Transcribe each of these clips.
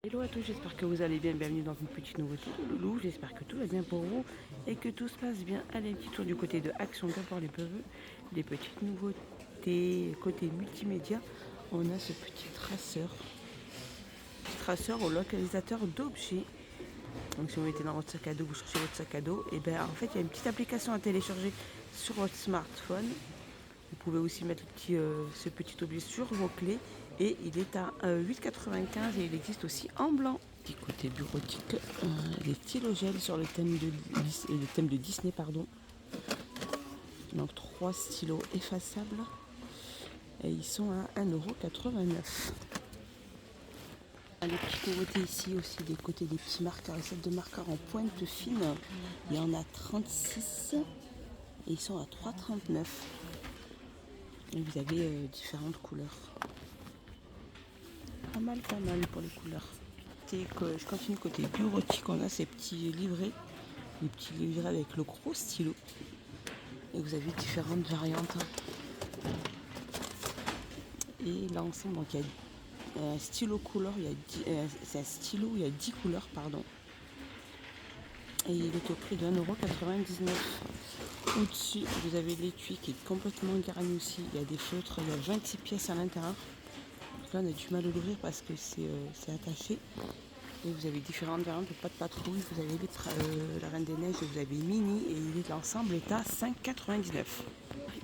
Hello à tous, j'espère que vous allez bien, bienvenue dans une petite nouveauté de Loulou, j'espère que tout va bien pour vous et que tout se passe bien. Allez, un petit tour du côté de Action pour les Peuveux, des petites nouveautés côté multimédia. On a ce petit traceur au localisateur d'objets. Donc si vous mettez dans votre sac à dos, vous cherchez votre sac à dos, et bien en fait il y a une petite application à télécharger sur votre smartphone. Vous pouvez aussi mettre ce petit objet sur vos clés et il est à 8,95 et il existe aussi en blanc. Petit côté bureautique, les stylogels sur le thème de Disney, pardon. Donc 3 stylos effaçables et ils sont à 1,89 €. Les petites nouveautés ici aussi des côtés des petits marqueurs, les sets de marqueurs en pointe fine. Il y en a 36 et ils sont à 3,39 €. Et vous avez différentes couleurs. Pas mal pour les couleurs. Je continue côté bureautique, on a ces petits livrets. Les petits livrets avec le gros stylo. Et vous avez différentes variantes. Et l'ensemble, donc il y a un stylo couleur, c'est un stylo, il y a 10 couleurs, pardon. Et il est au prix de 1,99 €. Au-dessus, vous avez l'étui qui est complètement garni aussi. Il y a des feutres, il y a 26 pièces à l'intérieur. Là, on a du mal à l'ouvrir parce que c'est attaché. Et vous avez différentes variantes de pâte patrouille. Vous avez la Reine des Neiges, vous avez Mini et l'ensemble est à 5,99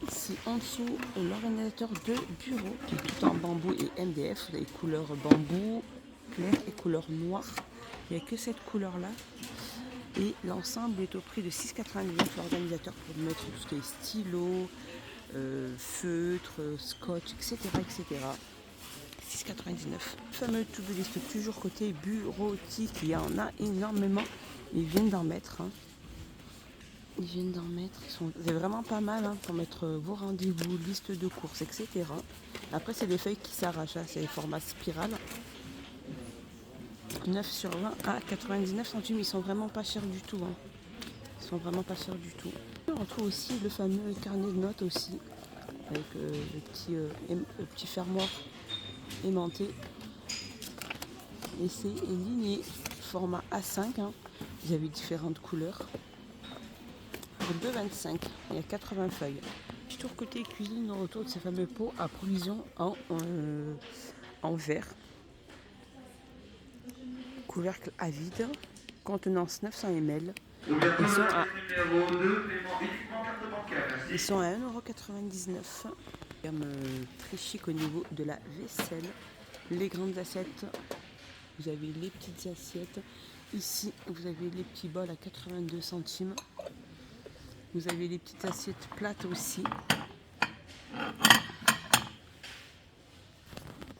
€. Ici en dessous, l'organisateur de bureau qui est tout en bambou et MDF. Vous avez couleur bambou clair et couleur noire. Il n'y a que cette couleur là. Et l'ensemble est au prix de 6,99 € l'organisateur pour mettre tout ce qui est stylo, feutre, scotch, etc. etc. 6,99 €. Fameux to-do list, toujours côté bureautique, il y en a énormément. Ils viennent d'en mettre. C'est vraiment pas mal pour mettre vos rendez-vous, liste de courses, etc. Après, c'est des feuilles qui s'arrachent, c'est les formats spirale. 9 sur 20 à 99 centimes. Ils sont vraiment pas chers du tout. On retrouve aussi le fameux carnet de notes aussi, avec le petit fermoir aimanté. Et c'est ligné format A5. Vous avez différentes couleurs. Pour 2,25 €, il y a 80 feuilles. Petit tour côté cuisine, on retrouve ces fameux pots à provisions en verre. Couvercle à vide, contenance 900 ml. Ils sont à 1,99 €. Très chic au niveau de la vaisselle. Les grandes assiettes, vous avez les petites assiettes. Ici, vous avez les petits bols à 82 centimes. Vous avez les petites assiettes plates aussi.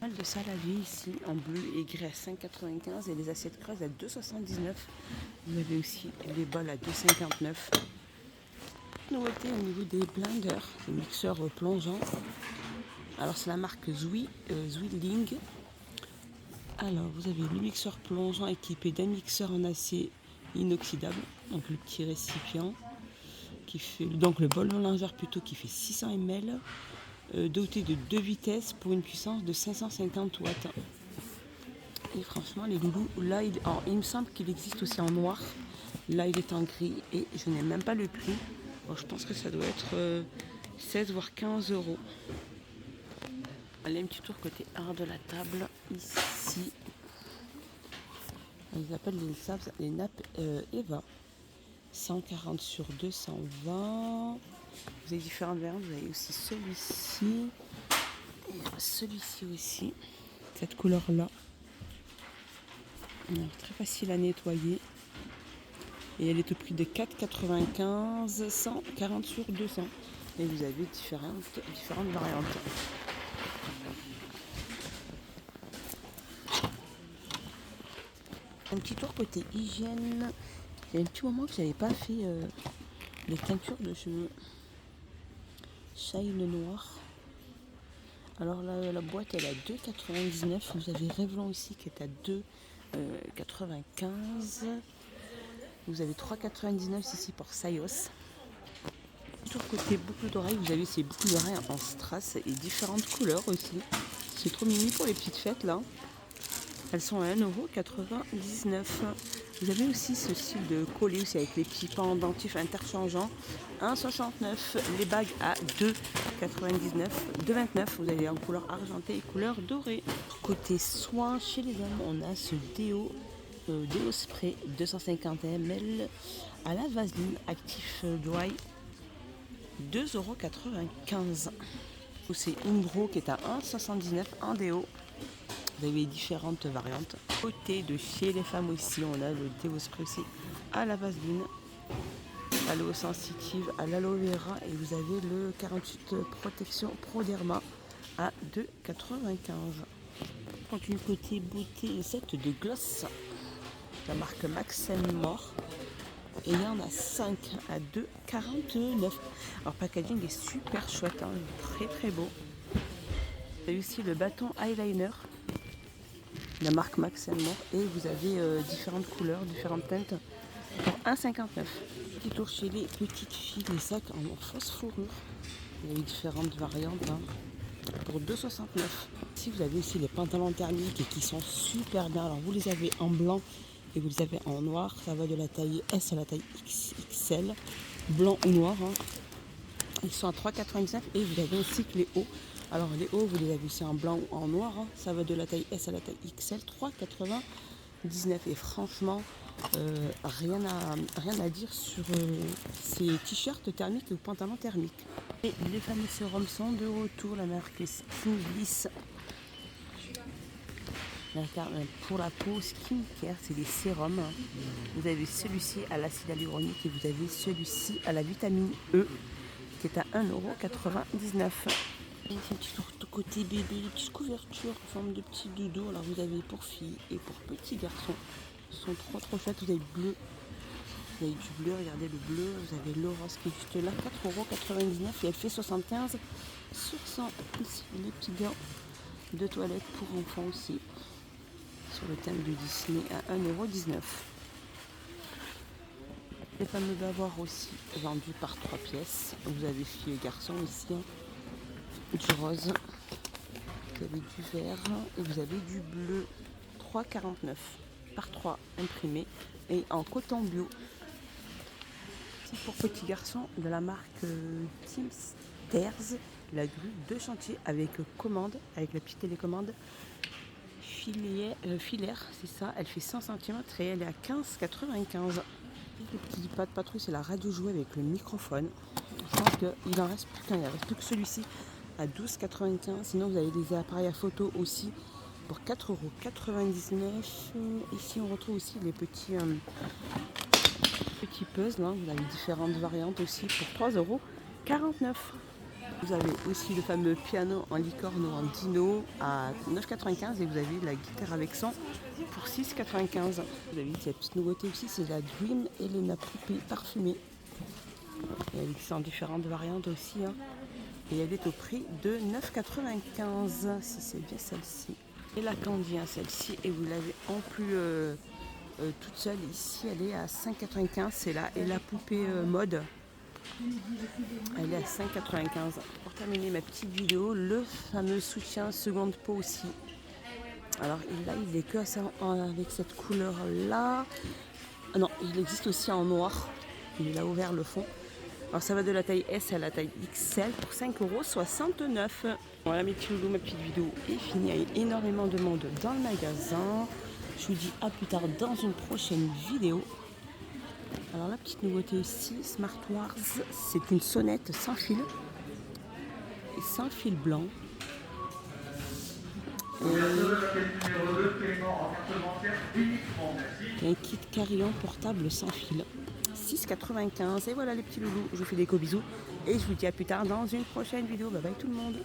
Pas mal de saladier ici en bleu et gris à 5,95 € et les assiettes creuses à 2,79 €. Vous avez aussi les bols à 2,59 €. Nouveauté au niveau des blenders, des mixeurs plongeants. Alors c'est la marque Zwilling. Alors vous avez le mixeur plongeant équipé d'un mixeur en acier inoxydable, donc le petit récipient qui fait donc le bol mélangeur plutôt qui fait 600 ml, doté de 2 vitesses pour une puissance de 550 watts. Et franchement les loulous, là il me semble qu'il existe aussi en noir. Là il est en gris et je n'ai même pas le prix. Bon, je pense que ça doit être 16 voire 15 €. Allez, un petit tour côté art de la table. Ici, ils appellent les nappes Eva. 140 sur 220. Vous avez différentes variantes. Vous avez aussi celui-ci. Et celui-ci aussi. Cette couleur-là. Très facile à nettoyer. Et elle est au prix de 4,95 €, 140 sur 200. Et vous avez différentes variantes. Un petit tour côté hygiène. Il y a un petit moment que je n'avais pas fait les teintures de cheveux. Shine noir. Alors là, la boîte elle est à 2,99 €. Vous avez Revlon ici qui est à 2,95 €. Vous avez 3,99 € ici pour Sayos. Tour côté boucle d'oreille, vous avez ces boucles d'oreilles en strass et différentes couleurs aussi. C'est trop mini pour les petites fêtes là. Elles sont à 1,99 €. Vous avez aussi ce style de collier aussi avec les petits pendentifs interchangeants. 1,69 €. Les bagues à 2,99 €. 2,29 €. Vous avez en couleur argentée et couleur dorée. Côté soins chez les hommes, on a ce déo spray 250 ml à la vaseline Active Dry. 2,95 €. C'est Umbro qui est à 1,79 € en déo. Vous avez différentes variantes. Côté de chez les femmes aussi, on a le déo spray aussi à la vaseline, à l'eau sensitive, à l'aloe vera, et vous avez le 48 protection Proderma à 2,95 €. Continue côté beauté, le set de gloss, la marque Max & More. Et il y en a 5 à 2,49 €. Alors, packaging est super chouette, hein, très très beau. Vous avez aussi le bâton eyeliner, la marque Max & More. Et vous avez différentes couleurs, différentes teintes pour 1,59 €. Petit tour chez les petites filles, les sacs en fausse fourrure. Il y a différentes variantes, hein, pour 2,69 €. Ici, vous avez aussi les pantalons thermiques et qui sont super bien. Alors, vous les avez en blanc et vous les avez en noir. Ça va de la taille S à la taille XXL, blanc ou noir, hein. Ils sont à 3,99 € et vous avez aussi que les hauts. Alors les hauts, vous les avez aussi en blanc ou en noir, hein. Ça va de la taille S à la taille XL, 3,99 €. Et franchement, rien à dire sur ces t-shirts thermiques ou pantalons thermiques. Et les fameux sérums sont de retour, la marque Skin Bliss. Pour la peau, skincare, c'est des sérums. Vous avez celui-ci à l'acide hyaluronique et vous avez celui-ci à la vitamine E qui est à 1,99 €. Et un petit côté bébé, des petites couvertures en forme de petits doudous. Alors vous avez pour filles et pour petits garçons. Ils sont trop chouettes. Vous avez le bleu. Vous avez du bleu, regardez le bleu. Vous avez le rose qui est juste là, 4,99 € et elle fait 75 sur 100. Ici, les petits gants de toilette pour enfants aussi, sur le thème de Disney à 1,19 €. Les fameux bavoirs aussi vendus par 3 pièces. Vous avez filles et garçons ici, hein. Du rose, vous avez du vert et vous avez du bleu. 3,49 € par 3 imprimés et en coton bio. C'est pour petits garçons de la marque Teamsters, la grue de chantier avec commande, avec la petite télécommande filaire, c'est ça. Elle fait 100 cm et elle est à 15,95 €. Le petit pas de patrouille, c'est la radio jouée avec le microphone. Je pense qu'il en reste plus qu'un, il ne reste plus que celui-ci à 12,95 €. Sinon, vous avez des appareils à photo aussi pour 4,99 €. Ici, on retrouve aussi les petits puzzles, hein. Vous avez différentes variantes aussi pour 3,49 €. Vous avez aussi le fameux piano en licorne ou en dino à 9,95 € et vous avez la guitare avec son pour 6,95 €. Vous avez cette petite nouveauté aussi, c'est la Dream Elena poupée parfumée. Elle est en différentes variantes aussi, hein. Et elle est au prix de 9,95 €, si c'est bien celle-ci. Et la Candy, hein, celle-ci, et vous l'avez en plus toute seule. Ici, elle est à 5,95 €. C'est là. Et la poupée mode, elle est à 5,95 €. Pour terminer ma petite vidéo, le fameux soutien seconde peau aussi. Alors là, il est que avec cette couleur-là. Ah non, il existe aussi en noir. Il a ouvert le fond. Alors ça va de la taille S à la taille XL pour 5,69 €. Voilà mes petits loulous, ma petite vidéo est finie. Il y a énormément de monde dans le magasin. Je vous dis à plus tard dans une prochaine vidéo. Alors la petite nouveauté ici, Smart Wars, c'est une sonnette sans fil et sans fil blanc. Et un kit carillon portable sans fil. 6,95 €. Et voilà les petits loulous, je vous fais des gros bisous et je vous dis à plus tard dans une prochaine vidéo. Bye bye tout le monde.